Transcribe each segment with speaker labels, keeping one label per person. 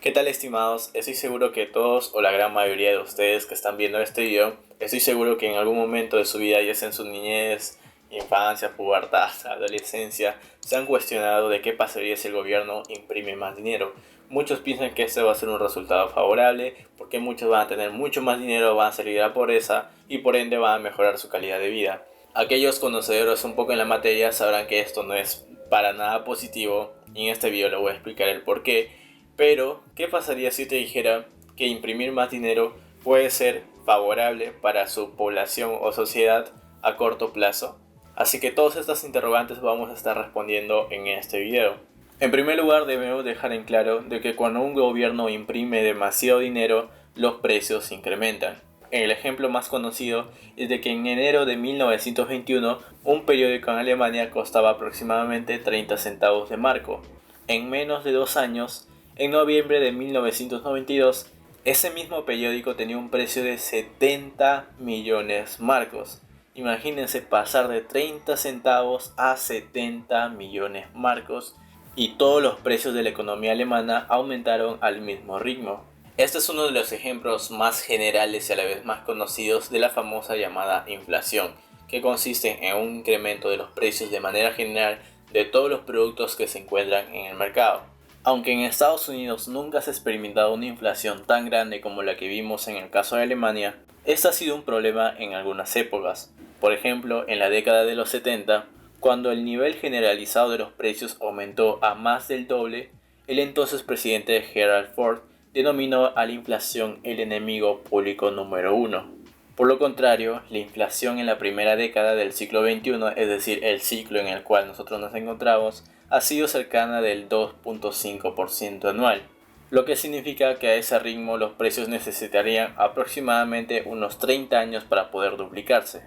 Speaker 1: ¿Qué tal, estimados? Estoy seguro que todos o la gran mayoría de ustedes que están viendo este video, estoy seguro que en algún momento de su vida, ya sea en su niñez, infancia, pubertad, adolescencia, se han cuestionado de qué pasaría si el gobierno imprime más dinero. Muchos piensan que este va a ser un resultado favorable porque muchos van a tener mucho más dinero, van a salir de la pobreza y por ende van a mejorar su calidad de vida. Aquellos conocedores un poco en la materia sabrán que esto no es para nada positivo y en este video les voy a explicar el por qué. Pero, ¿qué pasaría si te dijera que imprimir más dinero puede ser favorable para su población o sociedad a corto plazo? Así que todas estas interrogantes vamos a estar respondiendo en este video. En primer lugar, debemos dejar en claro de que cuando un gobierno imprime demasiado dinero, los precios se incrementan. El ejemplo más conocido es de que en enero de 1921 un periódico en Alemania costaba aproximadamente 30 centavos de marco. En menos de 2 años, en noviembre de 1992, ese mismo periódico tenía un precio de 70 millones marcos. Imagínense pasar de 30 centavos a 70 millones marcos y todos los precios de la economía alemana aumentaron al mismo ritmo. Este es uno de los ejemplos más generales y a la vez más conocidos de la famosa llamada inflación, que consiste en un incremento de los precios de manera general de todos los productos que se encuentran en el mercado. Aunque en Estados Unidos nunca se ha experimentado una inflación tan grande como la que vimos en el caso de Alemania, esta ha sido un problema en algunas épocas. Por ejemplo, en la década de los 70, cuando el nivel generalizado de los precios aumentó a más del doble, el entonces presidente Gerald Ford denominó a la inflación el enemigo público número uno. Por lo contrario, la inflación en la primera década del siglo XXI, es decir, el ciclo en el cual nosotros nos encontramos, ha sido cercana del 2.5% anual, lo que significa que a ese ritmo los precios necesitarían aproximadamente unos 30 años para poder duplicarse.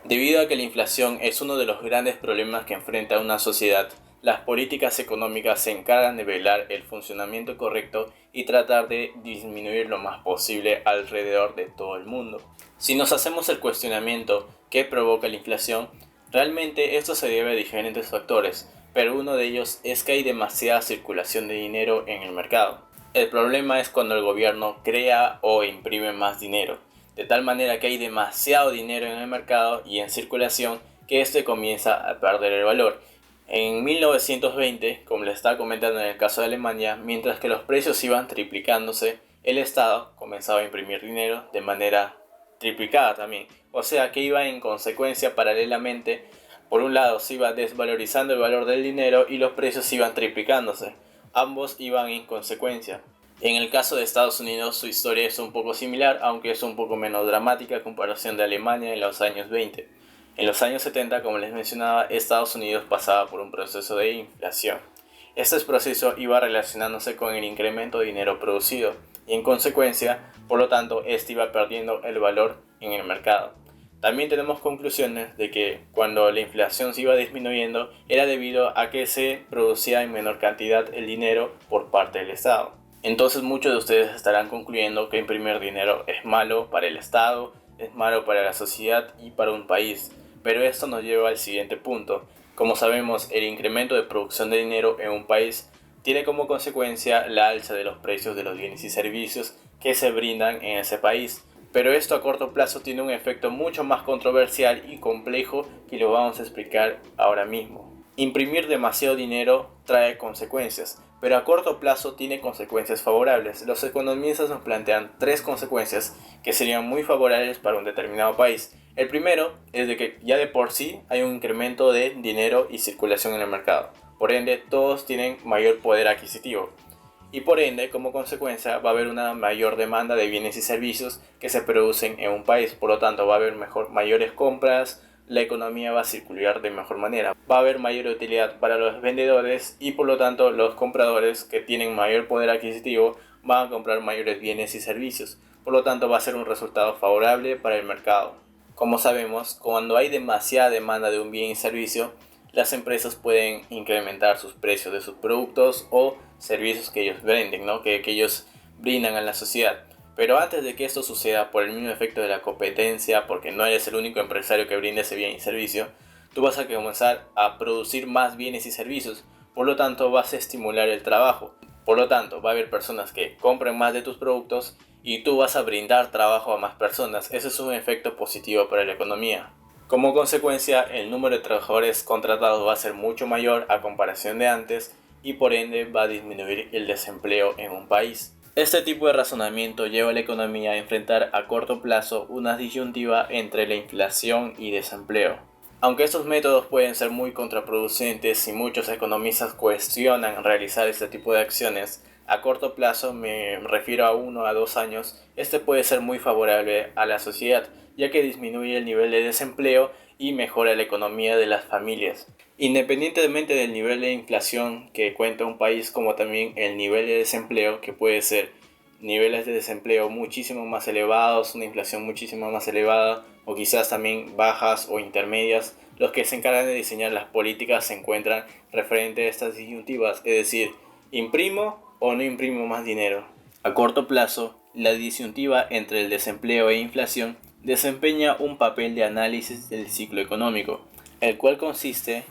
Speaker 1: Debido a que la inflación es uno de los grandes problemas que enfrenta una sociedad, las políticas económicas se encargan de velar el funcionamiento correcto y tratar de disminuir lo más posible alrededor de todo el mundo. Si nos hacemos el cuestionamiento ¿qué provoca la inflación? Realmente esto se debe a diferentes factores, pero uno de ellos es que hay demasiada circulación de dinero en el mercado. El problema es cuando el gobierno crea o imprime más dinero, de tal manera que hay demasiado dinero en el mercado y en circulación que este comienza a perder el valor. En 1920, como les estaba comentando en el caso de Alemania, mientras que los precios iban triplicándose, el Estado comenzaba a imprimir dinero de manera triplicada también. O sea que iba en consecuencia paralelamente. Por un lado se iba desvalorizando el valor del dinero y los precios iban triplicándose. Ambos iban en consecuencia. En el caso de Estados Unidos su historia es un poco similar, aunque es un poco menos dramática a comparación de Alemania en los años 20. En los años 70, como les mencionaba, Estados Unidos pasaba por un proceso de inflación. Este proceso iba relacionándose con el incremento de dinero producido y en consecuencia, por lo tanto, este iba perdiendo el valor en el mercado. También tenemos conclusiones de que cuando la inflación se iba disminuyendo era debido a que se producía en menor cantidad el dinero por parte del Estado. Entonces muchos de ustedes estarán concluyendo que imprimir dinero es malo para el Estado, es malo para la sociedad y para un país. Pero esto nos lleva al siguiente punto. Como sabemos, el incremento de producción de dinero en un país tiene como consecuencia la alza de los precios de los bienes y servicios que se brindan en ese país. Pero esto a corto plazo tiene un efecto mucho más controversial y complejo que lo vamos a explicar ahora mismo. Imprimir demasiado dinero trae consecuencias, pero a corto plazo tiene consecuencias favorables. Los economistas nos plantean tres consecuencias que serían muy favorables para un determinado país. El primero es de que ya de por sí hay un incremento de dinero y circulación en el mercado. Por ende, todos tienen mayor poder adquisitivo. Y por ende, como consecuencia, va a haber una mayor demanda de bienes y servicios que se producen en un país. Por lo tanto, va a haber mayores compras, la economía va a circular de mejor manera. Va a haber mayor utilidad para los vendedores y por lo tanto los compradores que tienen mayor poder adquisitivo van a comprar mayores bienes y servicios. Por lo tanto, va a ser un resultado favorable para el mercado. Como sabemos, cuando hay demasiada demanda de un bien y servicio, las empresas pueden incrementar sus precios de sus productos o servicios que ellos venden, ¿no? que ellos brindan a la sociedad. Pero antes de que esto suceda por el mismo efecto de la competencia, porque no eres el único empresario que brinda ese bien y servicio, tú vas a comenzar a producir más bienes y servicios, por lo tanto vas a estimular el trabajo. Por lo tanto, va a haber personas que compren más de tus productos y tú vas a brindar trabajo a más personas. Ese es un efecto positivo para la economía. Como consecuencia, el número de trabajadores contratados va a ser mucho mayor a comparación de antes y por ende va a disminuir el desempleo en un país. Este tipo de razonamiento lleva a la economía a enfrentar a corto plazo una disyuntiva entre la inflación y desempleo. Aunque estos métodos pueden ser muy contraproducentes y muchos economistas cuestionan realizar este tipo de acciones, a corto plazo, me refiero a 1 a 2 años, este puede ser muy favorable a la sociedad, ya que disminuye el nivel de desempleo y mejora la economía de las familias. Independientemente del nivel de inflación que cuenta un país, como también el nivel de desempleo, que puede ser niveles de desempleo muchísimo más elevados, una inflación muchísimo más elevada, o quizás también bajas o intermedias, los que se encargan de diseñar las políticas se encuentran referente a estas disyuntivas, es decir, ¿imprimo o no imprimo más dinero? A corto plazo, la disyuntiva entre el desempleo e inflación desempeña un papel de análisis del ciclo económico, el cual consiste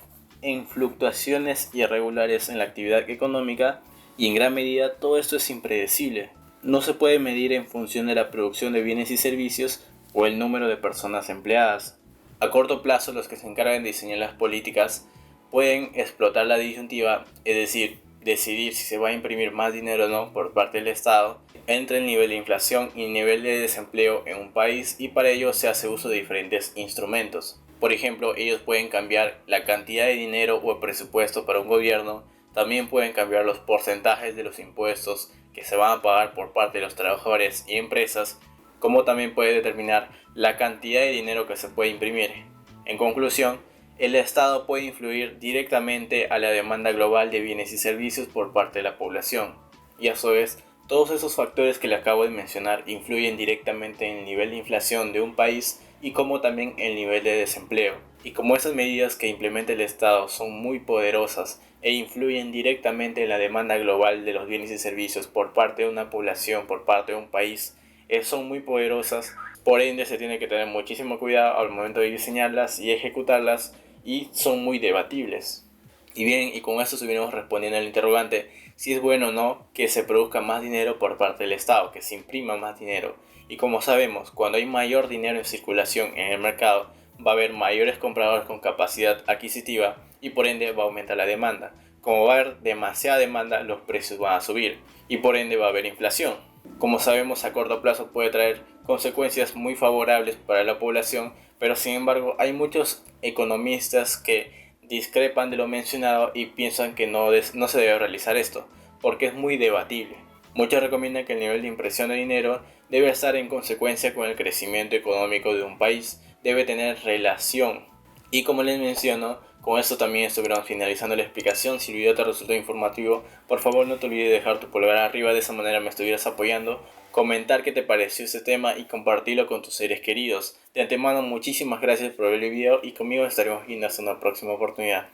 Speaker 1: en fluctuaciones irregulares en la actividad económica y en gran medida todo esto es impredecible. No se puede medir en función de la producción de bienes y servicios o el número de personas empleadas. A corto plazo, los que se encargan de diseñar las políticas pueden explotar la disyuntiva, es decir, decidir si se va a imprimir más dinero o no por parte del Estado entre el nivel de inflación y el nivel de desempleo en un país, y para ello se hace uso de diferentes instrumentos. Por ejemplo, ellos pueden cambiar la cantidad de dinero o el presupuesto para un gobierno, también pueden cambiar los porcentajes de los impuestos que se van a pagar por parte de los trabajadores y empresas, como también puede determinar la cantidad de dinero que se puede imprimir. En conclusión, el Estado puede influir directamente a la demanda global de bienes y servicios por parte de la población, y a su vez, todos esos factores que le acabo de mencionar influyen directamente en el nivel de inflación de un país y como también el nivel de desempleo. Y como esas medidas que implementa el Estado son muy poderosas e influyen directamente en la demanda global de los bienes y servicios por parte de una población, por parte de un país, son muy poderosas, por ende se tiene que tener muchísimo cuidado al momento de diseñarlas y ejecutarlas, y son muy debatibles. Y bien, y con esto estuvimos respondiendo al interrogante si es bueno o no que se produzca más dinero por parte del Estado, que se imprima más dinero. Y como sabemos, cuando hay mayor dinero en circulación en el mercado, va a haber mayores compradores con capacidad adquisitiva y por ende va a aumentar la demanda. Como va a haber demasiada demanda, los precios van a subir y por ende va a haber inflación. Como sabemos, a corto plazo puede traer consecuencias muy favorables para la población, pero sin embargo hay muchos economistas que discrepan de lo mencionado y piensan que no se debe realizar esto, porque es muy debatible. Muchos recomiendan que el nivel de impresión de dinero debe estar en consecuencia con el crecimiento económico de un país, debe tener relación. Y como les menciono, con esto también estuviéramos finalizando la explicación. Si el video te resultó informativo, por favor no te olvides de dejar tu pulgar arriba, de esa manera me estuvieras apoyando, comentar qué te pareció este tema y compartirlo con tus seres queridos. De antemano, muchísimas gracias por ver el video y conmigo estaremos viendo hasta una próxima oportunidad.